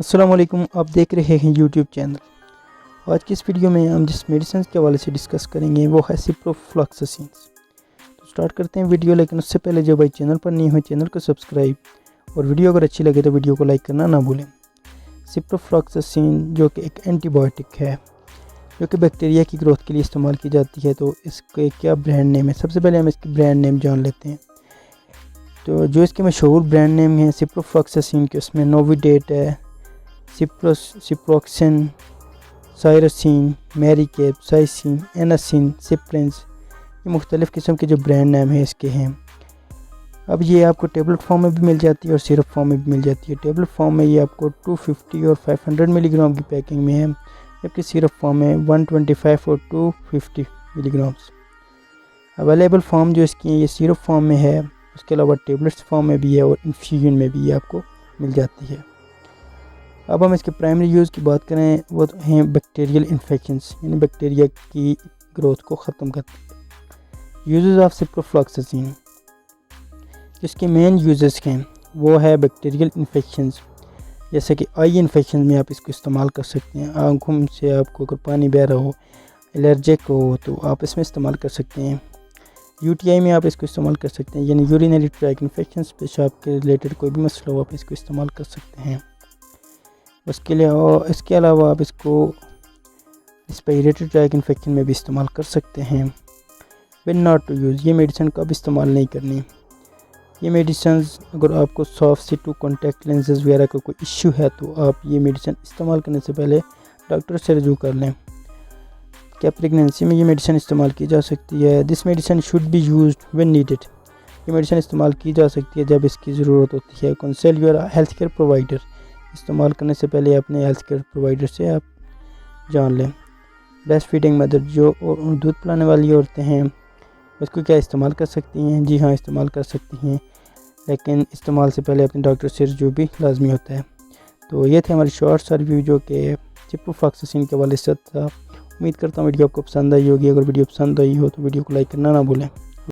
السلام علیکم، آپ دیکھ رہے ہیں یوٹیوب چینل۔ آج کی اس ویڈیو میں ہم جس میڈیسنز کے حوالے سے ڈسکس کریں گے وہ ہے سپروفلاکسسینز۔ تو سٹارٹ کرتے ہیں ویڈیو، لیکن اس سے پہلے جو بھائی چینل پر نہیں ہوئے چینل کو سبسکرائب اور ویڈیو اگر اچھی لگے تو ویڈیو کو لائک کرنا نہ بھولیں۔ سپروفلاکسسین جو کہ ایک اینٹی بائیوٹک ہے جو کہ بیکٹیریا کی گروتھ کے لیے استعمال کی جاتی ہے، تو اس کے کیا برانڈ نیم ہے؟ سب سے پہلے ہم اس کی برانڈ نیم جان لیتے ہیں۔ تو جو اس کے مشہور برانڈ نیم ہے سپروفلاکسسین کے، اس میں نوویڈیٹ ہے، سپروکسن، سائرسین، میری کیپ، سائسین، ایناسین، سپرنز، یہ مختلف قسم کے جو برانڈ نیم ہیں اس کے ہیں۔ اب یہ آپ کو ٹیبلٹ فارم میں بھی مل جاتی ہے اور سیرپ فارم میں بھی مل جاتی ہے۔ ٹیبلٹ فارم میں یہ آپ کو 250 اور 500 ملی گرام کی پیکنگ میں ہے، جبکہ سیرپ فارم میں 125 اور 250 ملی گرامز۔ اویلیبل فارم جو اس کی ہیں یہ سیرپ فارم میں ہے، اس کے علاوہ ٹیبلٹس فارم میں بھی ہے اور انفیوژن میں بھی یہ آپ کو مل جاتی ہے۔ اب ہم اس کے پرائمری یوز کی بات کریں، وہ ہیں بیکٹیریل انفیکشنز، یعنی بیکٹیریا کی گروتھ کو ختم کرتے ہیں۔ یوزز آف سپروفلاکسسین، جس کے مین یوزز ہیں وہ ہے بیکٹیریل انفیکشنز، جیسے کہ آئی انفیکشن میں آپ اس کو استعمال کر سکتے ہیں۔ آنکھوں سے آپ کو اگر پانی بہ رہا ہو، الرجک ہو تو آپ اس میں استعمال کر سکتے ہیں۔ یو ٹی آئی میں آپ اس کو استعمال کر سکتے ہیں، یعنی یورینری ٹریک انفیکشنز، پیشاب کے ریلیٹڈ کوئی بھی مسئلہ ہو آپ اس کو استعمال کر سکتے ہیں۔ اس کے علاوہ آپ اس کو ریسپیریٹری ٹریک انفیکشن میں بھی استعمال کر سکتے ہیں۔ وین ناٹ ٹو یوز، یہ میڈیسن کب استعمال نہیں کرنی؟ یہ میڈیسنز اگر آپ کو سافٹ ٹو کانٹیکٹ لینزز وغیرہ کا کوئی ایشو ہے تو آپ یہ میڈیسن استعمال کرنے سے پہلے ڈاکٹر سے رجوع کر لیں۔ کیا پریگنینسی میں یہ میڈیسن استعمال کی جا سکتی ہے؟ This medicine should be used when needed, یہ میڈیسن استعمال کی جا سکتی ہے جب اس کی ضرورت ہوتی ہے۔ Consult your health care provider, استعمال کرنے سے پہلے اپنے ہیلتھ کیئر پرووائڈر سے آپ جان لیں۔ بریسٹ فیڈنگ مدر، جو دودھ پلانے والی عورتیں ہیں اس کو کیا استعمال کر سکتی ہیں؟ جی ہاں، استعمال کر سکتی ہیں، لیکن استعمال سے پہلے اپنے ڈاکٹر سے رجوع بھی لازمی ہوتا ہے۔ تو یہ تھے ہماری شارٹ سا ریویو جو کہ سپروفلاکسسین کے حوالے سے تھا۔ امید کرتا ہوں ویڈیو آپ کو پسند آئی ہوگی۔ اگر ویڈیو پسند آئی ہو تو ویڈیو کو لائک کرنا نہ بھولیں۔